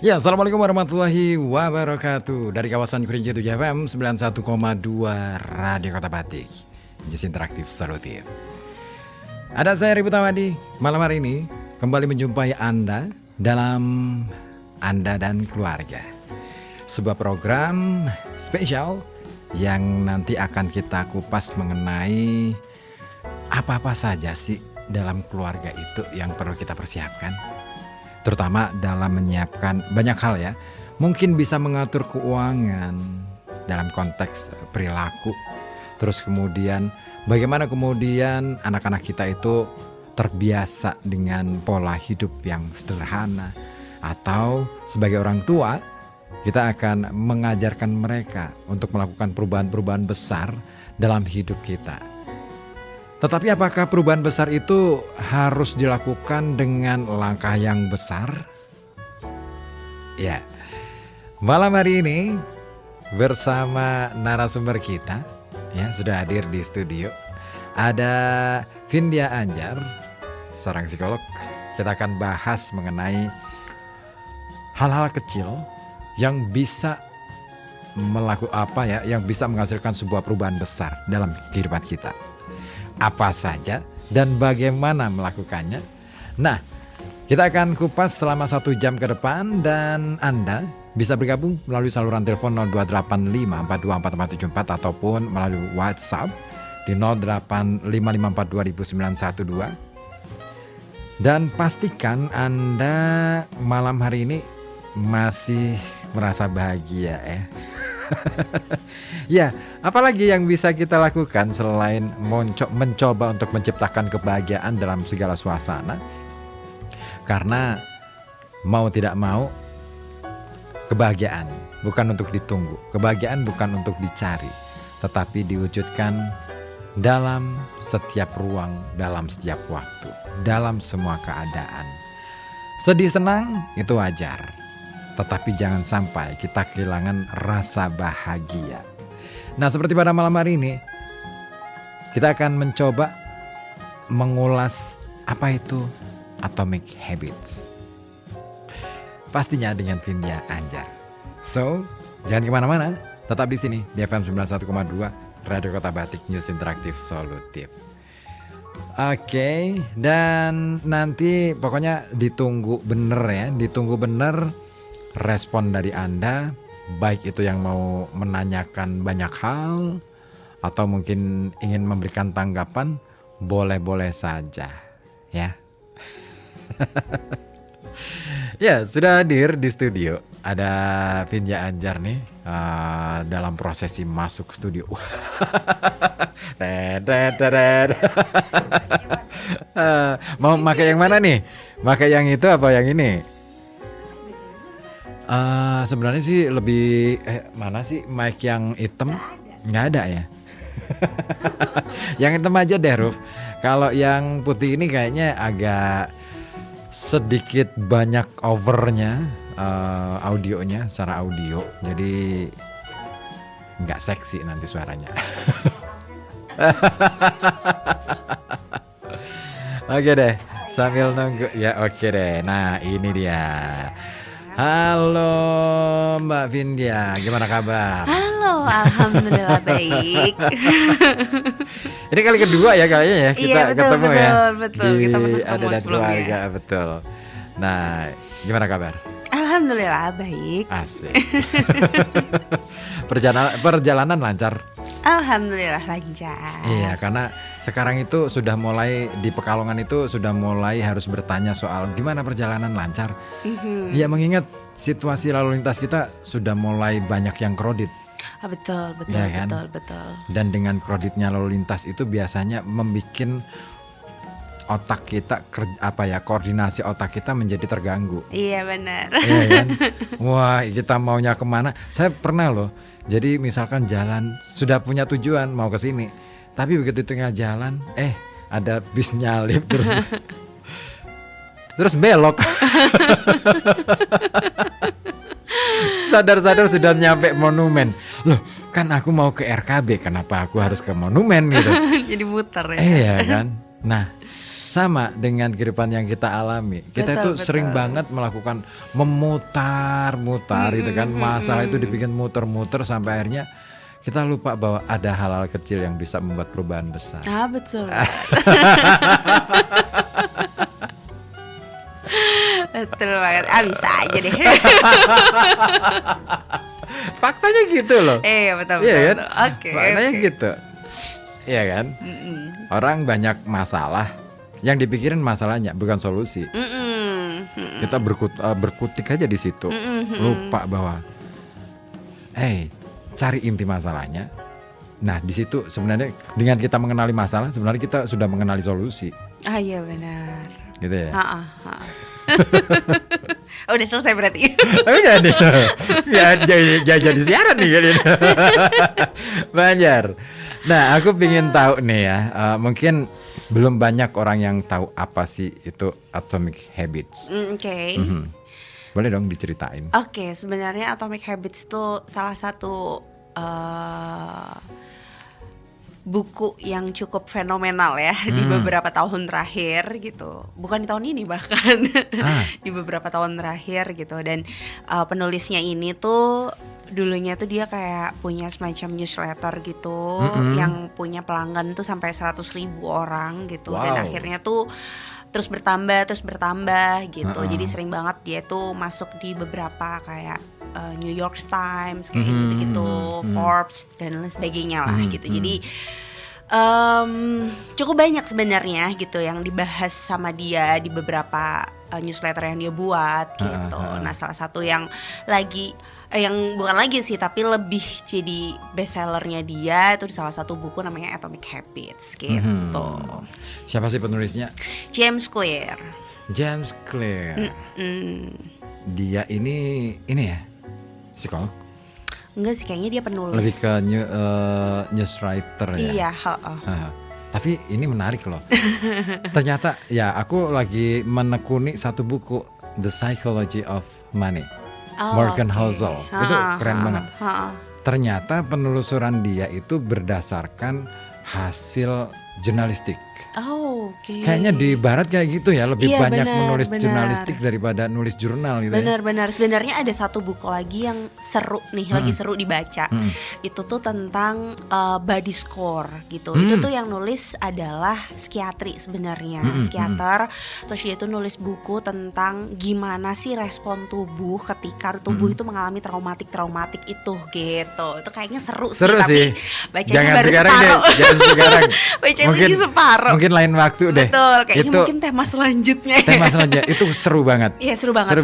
Ya, Assalamualaikum warahmatullahi wabarakatuh. Dari kawasan Kerinci 7 FM 91,2 Radio Kota Batik, Jis Interaktif Solutif. Ada saya Ribu Tawadi. Malam hari ini kembali menjumpai Anda dalam Anda dan Keluarga, sebuah program spesial yang nanti akan kita kupas mengenai apa-apa saja sih dalam keluarga itu yang perlu kita persiapkan. Terutama dalam menyiapkan banyak hal ya. Mungkin bisa mengatur keuangan dalam konteks perilaku. Terus kemudian bagaimana kemudian anak-anak kita itu terbiasa dengan pola hidup yang sederhana. Atau sebagai orang tua kita akan mengajarkan mereka untuk melakukan perubahan-perubahan besar dalam hidup kita. Tetapi apakah perubahan besar itu harus dilakukan dengan langkah yang besar? Ya, malam hari ini bersama narasumber kita ya sudah hadir di studio. Ada Vindya Anjar, seorang psikolog. Kita akan bahas mengenai hal-hal kecil yang bisa yang bisa menghasilkan sebuah perubahan besar dalam kehidupan kita. Apa saja dan bagaimana melakukannya. Nah, kita akan kupas selama 1 jam ke depan. Dan Anda bisa bergabung melalui saluran telepon 0285424474 ataupun melalui WhatsApp di 0855420912. Dan pastikan Anda malam hari ini masih merasa bahagia ya. Ya, apalagi yang bisa kita lakukan selain mencoba untuk menciptakan kebahagiaan dalam segala suasana. Karena mau tidak mau, kebahagiaan bukan untuk ditunggu, kebahagiaan bukan untuk dicari, tetapi diwujudkan dalam setiap ruang, dalam setiap waktu, dalam semua keadaan. Sedih senang itu wajar, tetapi jangan sampai kita kehilangan rasa bahagia. Nah, seperti pada malam hari ini, kita akan mencoba mengulas apa itu Atomic Habits. Pastinya dengan Vindya Anjar. So, jangan kemana-mana, tetap di sini di FM 91,2 Radio Kota Batik, News Interaktif Solutif. Oke, dan nanti pokoknya ditunggu bener respon dari Anda, baik itu yang mau menanyakan banyak hal atau mungkin ingin memberikan tanggapan, boleh-boleh saja ya. Ya, sudah hadir di studio ada Vindya Anjar nih dalam prosesi masuk studio. Mau pakai yang mana nih? Pakai yang itu apa yang ini? Sebenarnya sih lebih mana sih mic yang hitam? Nggak ada ya. Yang hitam aja deh, Ruf. Kalau yang putih ini kayaknya agak sedikit banyak overnya audionya, secara audio. Jadi nggak seksi nanti suaranya. Oke deh, sambil nunggu ya. Oke deh. Nah, ini dia. Halo Mbak Vindya, gimana kabar? Halo, alhamdulillah baik. Ini kali kedua ya kayaknya ya kita ketemu ya. Betul. Kita pernah ketemu sebelumnya. Keluarga, betul. Nah, gimana kabar? Alhamdulillah baik. Asik. Perjalanan lancar. Alhamdulillah lancar. Iya, karena sekarang itu sudah mulai di Pekalongan itu sudah mulai harus bertanya soal gimana perjalanan lancar. Ya, mengingat situasi lalu lintas kita sudah mulai banyak yang krodit. Betul. Ya kan? Betul. Dan dengan kroditnya lalu lintas itu biasanya membuat otak kita koordinasi otak kita menjadi terganggu. Iya benar. Iya kan? Wah, kita maunya kemana? Saya pernah loh. Jadi misalkan jalan sudah punya tujuan mau ke sini, tapi begitu tengah jalan, ada bis nyalip terus belok. Sadar-sadar sudah nyampe monumen. Loh, kan aku mau ke RKB, kenapa aku harus ke monumen gitu? Jadi muter ya. Iya kan. Nah, sama dengan kehidupan yang kita alami. Kita itu Betul, sering betul. banget melakukan memutar-mutar gitu kan. Masalah itu dibikin muter-muter sampai akhirnya kita lupa bahwa ada hal-hal kecil yang bisa membuat perubahan besar. Ah, betul. Betul banget. Ah, bisa aja deh. Faktanya gitu loh. Betul. Iya kan? Betul. Oke. Faktanya Oke. gitu. Iya kan? Mm-mm. Orang banyak masalah, yang dipikirin masalahnya bukan solusi. Mm-mm. Mm-mm. Kita berkutik aja di situ, lupa bahwa, cari inti masalahnya. Nah di situ sebenarnya dengan kita mengenali masalah, sebenarnya kita sudah mengenali solusi, Ah, iya benar. gitu ya. Ha-ah, ha-ah. Udah selesai berarti. Udah nih, ya jadi siaran nih kan ini. Banjar. Nah aku pingin tahu nih ya, mungkin belum banyak orang yang tahu apa sih itu Atomic Habits. Oke. Mhm. Boleh dong diceritain. Oke, sebenarnya Atomic Habits itu salah satu buku yang cukup fenomenal ya di beberapa tahun terakhir gitu. Bukan di tahun ini bahkan di beberapa tahun terakhir gitu. Dan penulisnya ini tuh dulunya tuh dia kayak punya semacam newsletter gitu yang punya pelanggan tuh sampai 100.000 orang gitu. Dan Wow. akhirnya tuh terus bertambah gitu. Jadi sering banget dia tuh masuk di beberapa kayak New York Times kayak gitu-gitu, Forbes dan lain sebagainya lah gitu. Jadi cukup banyak sebenarnya gitu yang dibahas sama dia di beberapa newsletter yang dia buat gitu. Nah, salah satu yang lagi yang bukan lagi sih tapi lebih jadi bestsellernya dia itu salah satu buku namanya Atomic Habits gitu. Siapa sih penulisnya? James Clear. James Clear. Dia ini ya psikolog. Enggak sih, kayaknya dia penulis. Lebih ke news writer ya. Iya, Tapi ini menarik loh. Ternyata ya aku lagi menekuni satu buku, The Psychology of Money, Morgan Housel. Itu keren banget. Ternyata penelusuran dia itu berdasarkan hasil jurnalistik. Oke. Kayaknya di barat kayak gitu ya, lebih Iya, banyak benar, menulis benar. jurnalistik daripada nulis jurnal gitu ya. Benar-benar sebenarnya ada satu buku lagi yang seru nih, lagi seru dibaca. Itu tuh tentang body score gitu. Itu tuh yang nulis adalah psikiatri sebenarnya, psikiater. Terus dia tuh nulis buku tentang gimana sih respon tubuh ketika tubuh itu mengalami traumatik itu gitu. Itu kayaknya seru Seru sih, sih. tapi bacanya Jangan baru sekarang deh, separuh. jangan sekarang. Bacanya lagi separuh. Mungkin lain waktu deh. Betul, kayaknya Itu mungkin tema selanjutnya. tema selanjutnya itu seru banget. Iya seru banget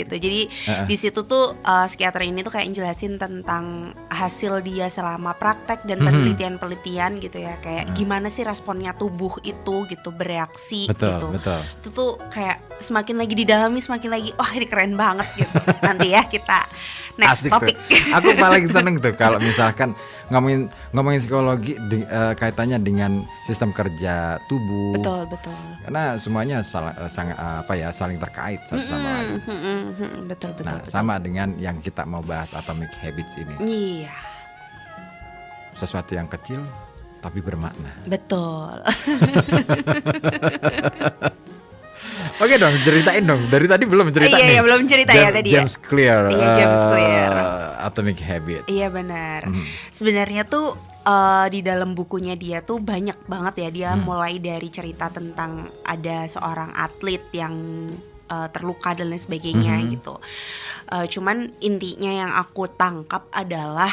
gitu. Jadi di situ tuh psikiater ini tuh kayak jelasin tentang hasil dia selama praktek dan penelitian-penelitian gitu ya, kayak gimana sih responnya tubuh itu gitu bereaksi gitu. Betul. Itu tuh kayak semakin lagi didalami semakin lagi wah ini keren banget gitu. Nanti ya kita next Asik topic. tuh. Aku paling seneng tuh kalau misalkan ngomongin psikologi kaitannya dengan sistem kerja tubuh. Betul. Karena semuanya saling terkait satu sama lain. Betul. Nah, sama dengan yang kita mau bahas Atomic Habits ini. Iya. Sesuatu yang kecil tapi bermakna. Betul. Oke dong, ceritain dong. Dari tadi belum cerita nih. Iya, belum cerita ya tadi ya. James Clear. Iya, James Clear. Atomic Habits. Iya benar. Sebenarnya tuh di dalam bukunya dia tuh banyak banget ya. Dia mulai dari cerita tentang ada seorang atlet yang terluka dan lain sebagainya gitu. Cuman intinya yang aku tangkap adalah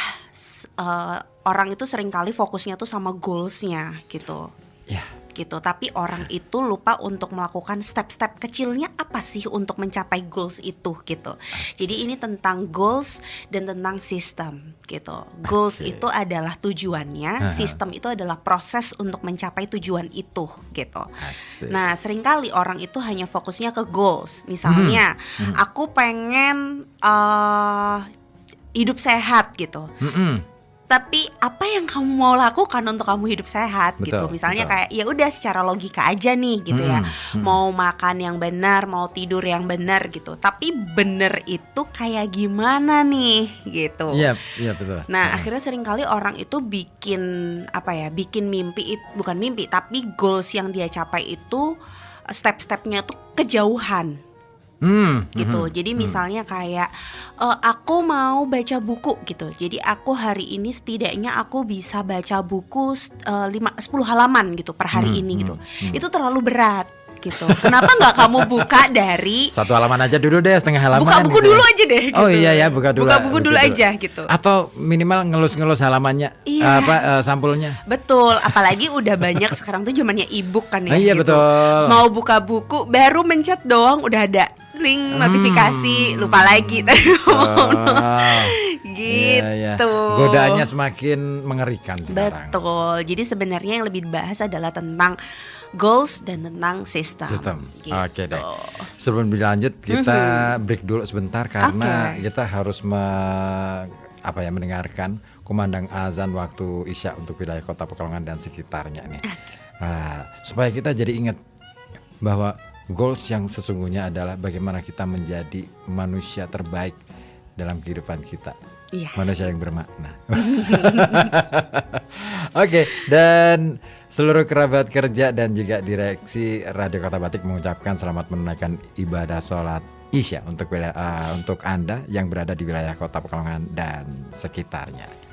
orang itu seringkali fokusnya tuh sama goalsnya gitu. Ya. Gitu, tapi orang itu lupa untuk melakukan step-step kecilnya apa sih untuk mencapai goals itu gitu. Jadi ini tentang goals dan tentang sistem gitu. Goals itu adalah tujuannya, sistem itu adalah proses untuk mencapai tujuan itu gitu. Nah, seringkali orang itu hanya fokusnya ke goals. Misalnya, aku pengen hidup sehat gitu. Tapi apa yang kamu mau lakukan untuk kamu hidup sehat gitu. Misalnya kayak ya udah secara logika aja nih gitu ya. Mau makan yang benar, mau tidur yang benar gitu. Tapi bener itu kayak gimana nih gitu. Iya betul. Nah, akhirnya seringkali orang itu bikin bikin mimpi, bukan mimpi, tapi goals yang dia capai itu step-stepnya tuh kejauhan. Gitu. Jadi misalnya kayak aku mau baca buku gitu. Jadi aku hari ini setidaknya aku bisa baca buku 10 halaman gitu per hari ini gitu. Itu terlalu berat gitu. Kenapa nggak kamu buka dari 1 halaman aja dulu deh, setengah halaman. Buka buku gitu dulu aja deh gitu. Oh iya ya, buka buku dulu aja gitu. Atau minimal ngelus-ngelus halamannya, sampulnya. Betul, apalagi udah banyak sekarang tuh zamannya e-book kan ya. Iya gitu. betul. Mau buka buku baru mencet doang udah ada link notifikasi, lupa lagi gitu. Iya. Godaannya semakin mengerikan sekarang. Betul. Jadi sebenarnya yang lebih dibahas adalah tentang goals dan tentang sistem. Gitu. Oke deh. Sebelum dilanjut kita break dulu sebentar karena kita harus mendengarkan kumandang azan waktu Isya untuk wilayah Kota Pekalongan dan sekitarnya nih. Supaya kita jadi ingat bahwa goals yang sesungguhnya adalah bagaimana kita menjadi manusia terbaik dalam kehidupan kita. Manusia yang bermakna. Oke, dan seluruh kerabat kerja dan juga direksi Radio Kota Batik mengucapkan selamat menunaikan ibadah sholat Isya untuk Anda yang berada di wilayah Kota Pekalongan dan sekitarnya.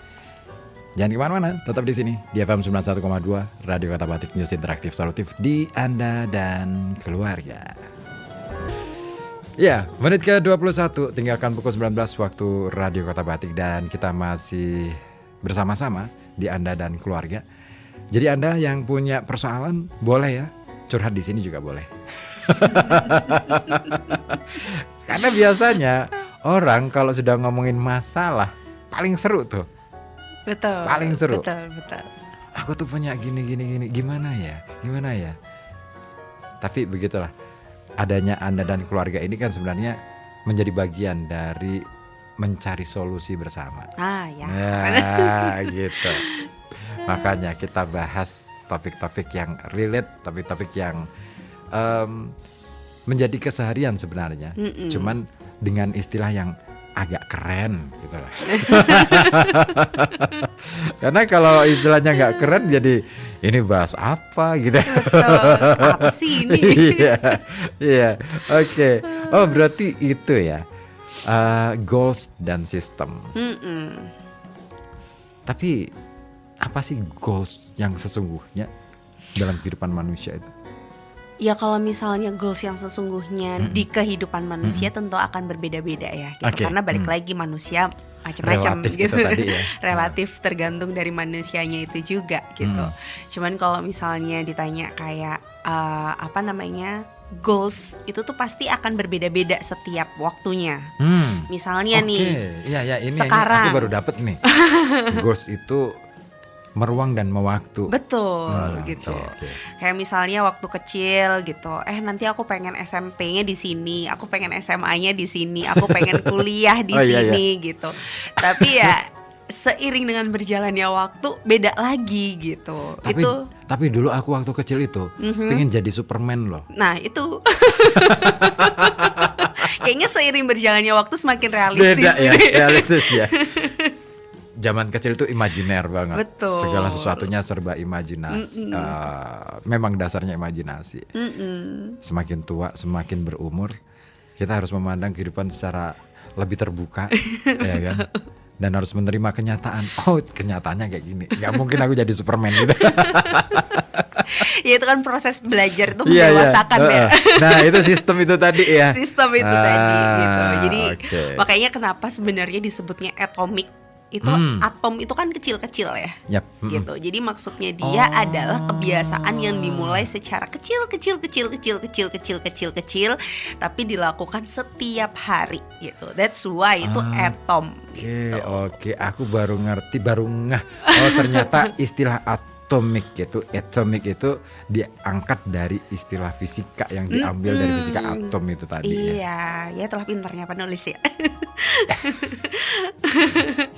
Jangan kemana-mana, tetap di sini di FM 91,2 Radio Kota Batik, News Interaktif Solutif di Anda dan keluarga. Ya, menit ke-21 tinggalkan pukul 19 waktu Radio Kota Batik dan kita masih bersama-sama di Anda dan keluarga. Jadi Anda yang punya persoalan boleh ya curhat di sini juga boleh. Karena biasanya orang kalau sudah ngomongin masalah paling seru tuh. Betul. Paling seru. Betul. Aku tuh punya gini gimana ya. Tapi begitulah. Adanya Anda dan keluarga ini kan sebenarnya menjadi bagian dari mencari solusi bersama. Ya, gitu. Makanya kita bahas topik-topik yang relate, topik-topik yang menjadi keseharian sebenarnya. Cuman dengan istilah yang agak keren gitu lah. Karena kalau istilahnya nggak keren jadi ini bahas apa gitu. Betul. Apa sih ini? Iya. Oke. Oh berarti itu ya goals dan sistem. Tapi apa sih goals yang sesungguhnya dalam kehidupan manusia itu? Ya kalau misalnya goals yang sesungguhnya di kehidupan manusia tentu akan berbeda-beda ya gitu. Karena balik lagi manusia macam-macam gitu. Tadi ya. Relatif tergantung dari manusianya itu juga gitu. Cuman kalau misalnya ditanya kayak goals itu tuh pasti akan berbeda-beda setiap waktunya. Misalnya nih, ini sekarang aku baru dapet nih. Goals itu meruang dan mewaktu. Betul gitu. Kayak misalnya waktu kecil gitu. Nanti aku pengen SMP-nya di sini, aku pengen SMA-nya di sini, aku pengen kuliah di sini gitu. Tapi ya seiring dengan berjalannya waktu beda lagi gitu. Tapi dulu aku waktu kecil itu pengen jadi Superman loh. Nah itu kayaknya seiring berjalannya waktu semakin realistis. Beda ya, realistis ya. Zaman kecil itu imajiner banget. Betul. Segala sesuatunya serba imajinasi. Memang dasarnya imajinasi. Semakin tua, semakin berumur, kita harus memandang kehidupan secara lebih terbuka, ya kan? Dan harus menerima kenyataan. Oh, kenyataannya kayak gini. Gak mungkin aku jadi Superman gitu. Ya itu kan proses belajar itu mendewasakan ya. Nah itu sistem itu tadi ya. Sistem itu tadi gitu. Jadi makanya kenapa sebenarnya disebutnya atomic. Itu atom itu kan kecil-kecil ya. Gitu. Jadi maksudnya dia adalah kebiasaan yang dimulai secara kecil tapi dilakukan setiap hari gitu. That's why itu atom gitu. Oke, aku baru ngerti, baru ngeh. Oh ternyata istilah atom atomic itu diangkat dari istilah fisika yang diambil dari fisika atom itu tadi. Iya, ya telah pintarnya penulis ya.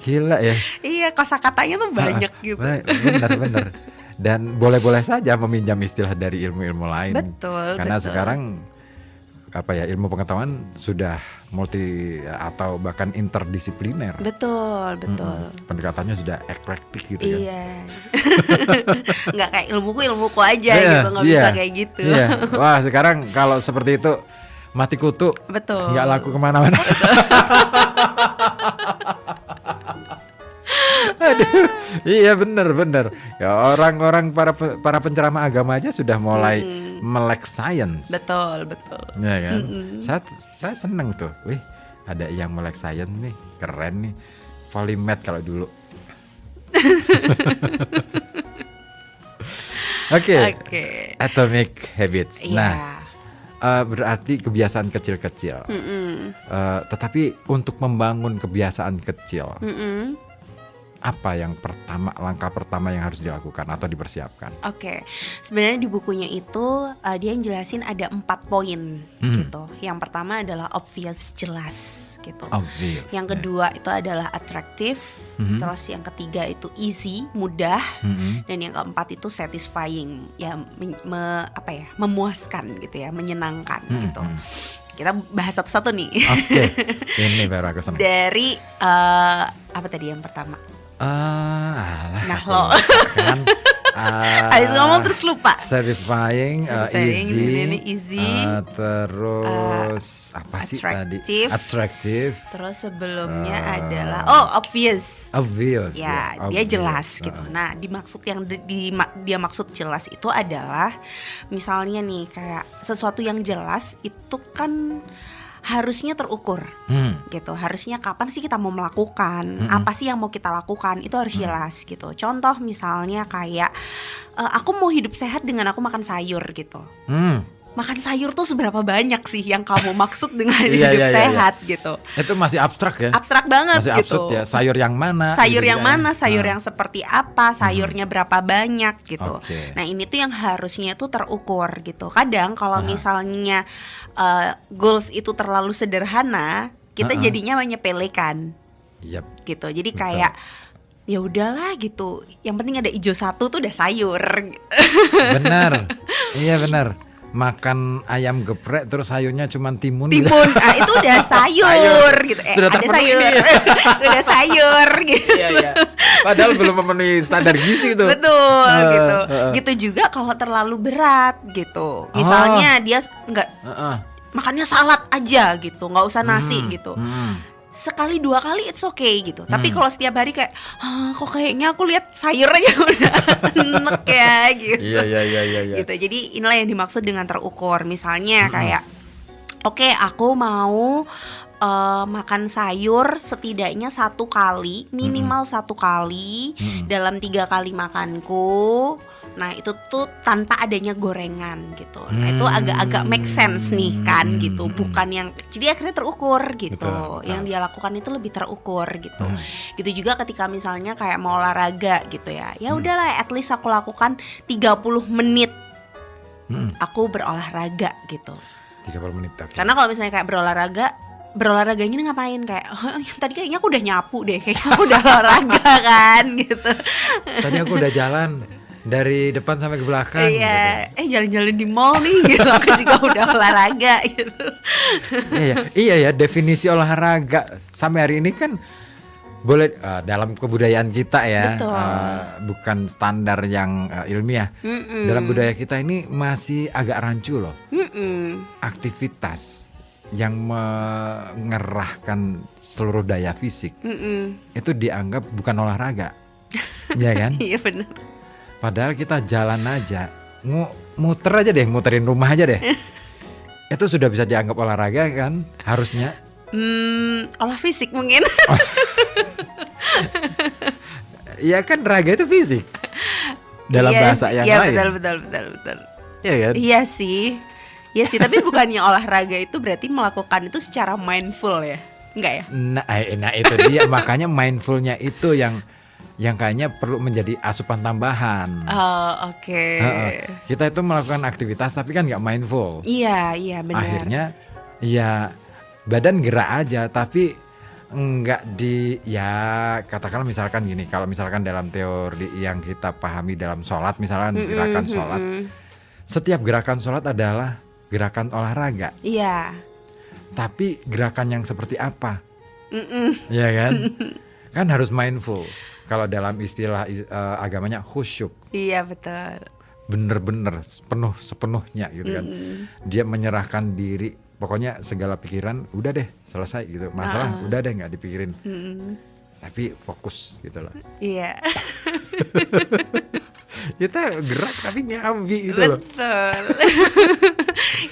Gila ya. Iya, kosakatanya tuh banyak gitu. Bener. Dan boleh-boleh saja meminjam istilah dari ilmu-ilmu lain. Betul. Karena sekarang ilmu pengetahuan sudah multi atau bahkan interdisipliner. Betul. Pendekatannya sudah eklektik gitu kan. Iya. Nggak kayak ilmuku aja gitu, nggak bisa kayak gitu. Iya. Wah, sekarang kalau seperti itu mati kutu. Betul. Nggak laku kemana-mana. Aduh, iya bener. Ya, orang-orang para penceramah agama aja sudah mulai melek science. Betul. Ya kan? Saya seneng tuh. Wih, ada yang melek science nih, keren nih. Polymath kalau dulu. Oke. Atomic habits. Iya. Nah, berarti kebiasaan kecil-kecil. Tetapi untuk membangun kebiasaan kecil, apa yang langkah pertama yang harus dilakukan atau dipersiapkan? Oke. Sebenarnya di bukunya itu dia yang jelasin ada 4 poin gitu. Yang pertama adalah obvious, jelas gitu. Obvious. Yang kedua itu adalah attractive. Terus yang ketiga itu easy, mudah. Dan yang keempat itu satisfying, ya memuaskan gitu ya, menyenangkan gitu. Kita bahas satu-satu nih. Oke. Ini baru aku senang. Dari apa tadi yang pertama? Nah lo kan habis ngomong terus lupa. Satisfying, easy, terus apa sih tadi? Attractive. Terus sebelumnya adalah obvious. Ya, dia jelas gitu. Nah, dimaksud yang dia maksud jelas itu adalah misalnya nih kayak sesuatu yang jelas itu kan harusnya terukur gitu. Harusnya kapan sih kita mau melakukan, apa sih yang mau kita lakukan, itu harus jelas gitu. Contoh misalnya kayak aku mau hidup sehat dengan aku makan sayur gitu. Makan sayur tuh seberapa banyak sih yang kamu maksud dengan hidup sehat gitu. Itu masih abstrak ya? Abstrak banget masih gitu. Absurd ya. Sayur yang mana? Sayur yang seperti apa? Sayurnya berapa banyak gitu. Nah ini tuh yang harusnya tuh terukur gitu. Kadang kalau misalnya goals itu terlalu sederhana, kita jadinya menyepelekan. Gitu. Jadi kayak ya udahlah gitu. Yang penting ada hijau satu tuh udah sayur. Benar. Iya benar. Makan ayam geprek terus sayurnya cuma timun. Nah itu udah sayur gitu. Sudah ada sayur. Udah sayur gitu. Iya. Padahal belum memenuhi standar gizi itu. Betul gitu. Gitu juga kalau terlalu berat gitu. Misalnya dia nggak makannya salad aja gitu, nggak usah nasi gitu. Sekali 2 kali it's okay gitu. Tapi kalau setiap hari kayak kok kayaknya aku lihat sayur aja udah enek ya gitu. Iya. Gitu. Jadi inilah yang dimaksud dengan terukur. Misalnya kayak oke, aku mau makan sayur setidaknya 1 kali, minimal 1 kali dalam 3 kali makanku. Nah itu tuh tanpa adanya gorengan gitu. Nah itu agak-agak make sense nih kan gitu. Bukan yang, jadi akhirnya terukur gitu. Betul. Yang dia lakukan itu lebih terukur gitu. Gitu juga ketika misalnya kayak mau olahraga gitu ya. Ya udahlah, at least aku lakukan 30 menit aku berolahraga gitu. 30 menit. Okay. Karena kalau misalnya kayak berolahraganya ini ngapain, kayak tadi kayaknya aku udah nyapu deh, kayaknya aku udah olahraga kan gitu. Tadi aku udah jalan dari depan sampai ke belakang. Iya, gitu. Jalan-jalan di mall nih gitu. Aku juga udah olahraga gitu. Iya ya, definisi olahraga sampai hari ini kan boleh dalam kebudayaan kita ya, bukan standar yang ilmiah. Dalam budaya kita ini masih agak rancu loh. Aktivitas yang mengerahkan seluruh daya fisik itu dianggap bukan olahraga. Iya kan? Iya benar. Padahal kita jalan aja, muter aja deh, muterin rumah aja deh. Itu sudah bisa dianggap olahraga kan harusnya. Olah fisik mungkin. Iya kan, raga itu fisik dalam bahasa yang lain. Iya betul. Iya kan? Iya sih, tapi bukannya olahraga itu berarti melakukan itu secara mindful ya? Enggak ya? Nah itu dia. Makanya mindfulnya itu yang yang kayaknya perlu menjadi asupan tambahan. Oh, oke. Kita itu melakukan aktivitas tapi kan nggak mindful. Iya benar. Akhirnya ya badan gerak aja tapi nggak ya katakanlah misalkan gini, kalau misalkan dalam teori yang kita pahami dalam sholat, misalkan gerakan sholat, setiap gerakan sholat adalah gerakan olahraga. Iya. Tapi gerakan yang seperti apa? Iya kan? Kan harus mindful. Kalau dalam istilah agamanya khusyuk. Iya betul. Bener-bener sepenuhnya gitu kan. Dia menyerahkan diri, pokoknya segala pikiran udah deh selesai gitu. Masalah udah deh nggak dipikirin. Tapi fokus gitu loh. Iya. Kita gerak tapi nyambi gitu loh. Betul.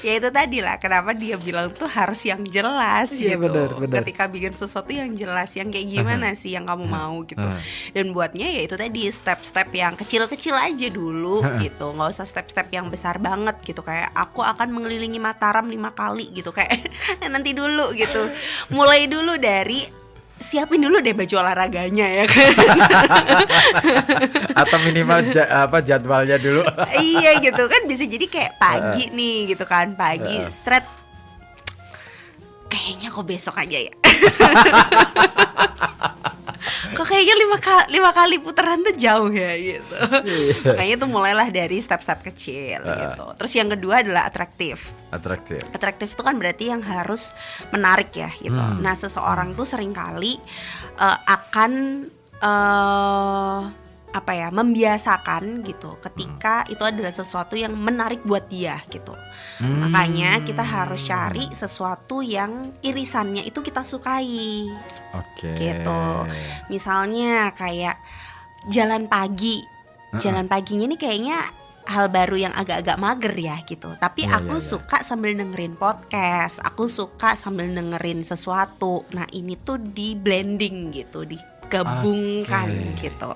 Ya itu tadi lah kenapa dia bilang tuh harus yang jelas Iya, gitu. benar. Ketika bikin sesuatu yang jelas, yang kayak gimana sih yang kamu mau gitu. Dan buatnya ya itu tadi step-step yang kecil-kecil aja dulu gitu. Nggak usah step-step yang besar banget gitu. Kayak aku akan mengelilingi Mataram 5 kali gitu. Kayak nanti dulu gitu. Mulai dulu dari siapin dulu deh baju olahraganya ya kan. Atau minimal jadwalnya dulu. Iya gitu kan, bisa jadi kayak pagi nih gitu kan, pagi seret kayaknya kok besok aja ya. Kok kayaknya 5 kali putaran tuh jauh ya gitu. Makanya tuh mulailah dari step-step kecil gitu. Terus yang kedua adalah atraktif. Atraktif itu kan berarti yang harus menarik ya gitu. Nah seseorang tuh seringkali akan membiasakan gitu ketika itu adalah sesuatu yang menarik buat dia gitu. Makanya kita harus cari sesuatu yang irisannya itu kita sukai. Oke. Gitu. Misalnya kayak jalan pagi. Jalan paginya nih kayaknya hal baru yang agak-agak mager ya gitu. Tapi aku suka sambil dengerin podcast, aku suka sambil dengerin sesuatu. Nah, ini tuh di blending gitu, digabungkan gitu.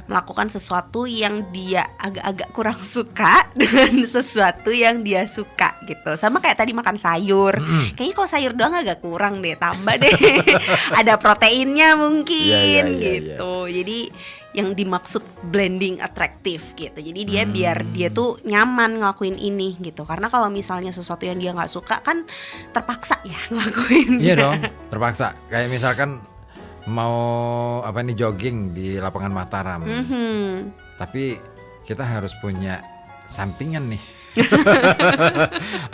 Melakukan sesuatu yang dia agak-agak kurang suka dengan sesuatu yang dia suka gitu. Sama kayak tadi makan sayur. Kayaknya kalau sayur doang agak kurang deh, tambah deh. Ada proteinnya mungkin gitu. Jadi yang dimaksud blending atraktif gitu. Jadi dia biar dia tuh nyaman ngelakuin ini gitu. Karena kalau misalnya sesuatu yang dia nggak suka kan terpaksa ya ngelakuin. Iya dong, terpaksa. Kayak misalkan mau jogging di lapangan Mataram. Tapi kita harus punya sampingan nih.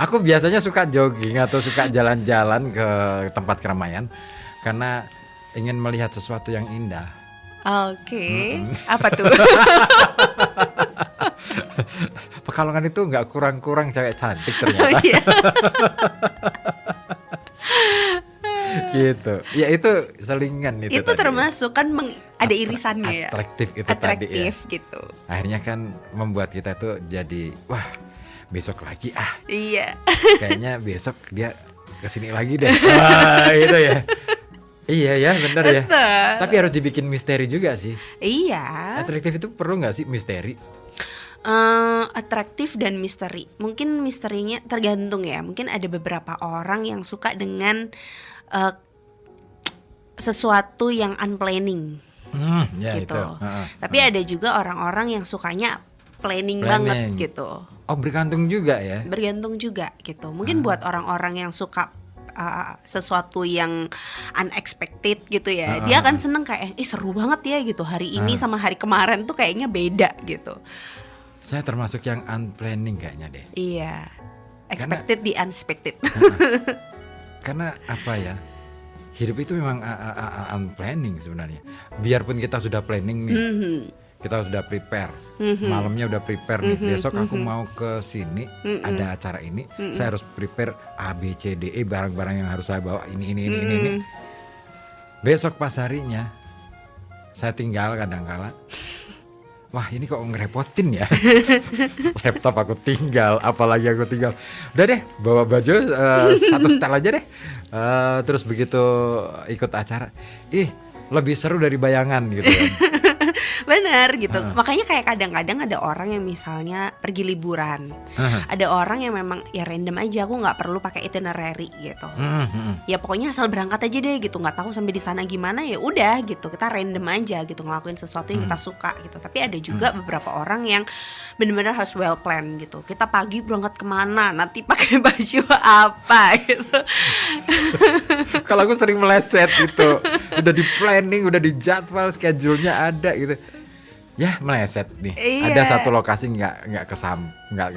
Aku biasanya suka jogging atau suka jalan-jalan ke tempat keramaian karena ingin melihat sesuatu yang indah. Oke. Apa tuh? Pekalongan itu nggak kurang-kurang cewek cantik ternyata. Oh, iya. Gitu. Ya itu selingan itu tadi. Termasuk kan ada irisannya ya. Atraktif itu atraktif tadi ya. Gitu. Akhirnya kan membuat kita tuh jadi wah, besok lagi Iya. Kayaknya besok dia kesini lagi deh. Wah, itu ya. Iya ya, benar ya. Tapi harus dibikin misteri juga sih. Iya. Atraktif itu perlu nggak sih misteri? Atraktif dan misteri. Mungkin misterinya tergantung ya. Mungkin ada beberapa orang yang suka dengan sesuatu yang unplanning gitu. Itu. Tapi ada juga orang-orang yang sukanya planning banget gitu. Oh, bergantung juga ya. Bergantung juga gitu. Mungkin buat orang-orang yang suka sesuatu yang unexpected gitu ya, dia akan seneng kayak seru banget ya gitu. Hari ini sama hari kemarin tuh kayaknya beda gitu. Saya termasuk yang unplanning kayaknya deh. Iya. Expected di unexpected. Karena apa ya, hidup itu memang unplanning sebenarnya. Biarpun kita sudah planning nih, kita sudah prepare, malamnya udah prepare nih. Besok aku mau ke sini, ada acara ini, saya harus prepare A, B, C, D, E, barang-barang yang harus saya bawa ini. Besok pas harinya, saya tinggal kadang-kala. Wah, ini kok ngerepotin ya. Laptop aku tinggal, apalagi aku tinggal. Udah deh, bawa baju satu setel aja deh. Terus begitu ikut acara, lebih seru dari bayangan gitu kan. Bener gitu. Makanya kayak kadang-kadang ada orang yang misalnya pergi liburan. Ada orang yang memang ya random aja, aku nggak perlu pakai itinerary gitu. Ya pokoknya asal berangkat aja deh gitu, nggak tahu sampai di sana gimana, ya udah gitu, kita random aja gitu ngelakuin sesuatu yang kita suka gitu. Tapi ada juga beberapa orang yang benar-benar harus well plan gitu. Kita pagi berangkat kemana, nanti pakai baju apa gitu. Kalau aku sering meleset gitu, udah di planning, udah di jadwal, schedule-nya ada gitu. Ya meleset nih. Iya. Ada satu lokasi nggak kesamper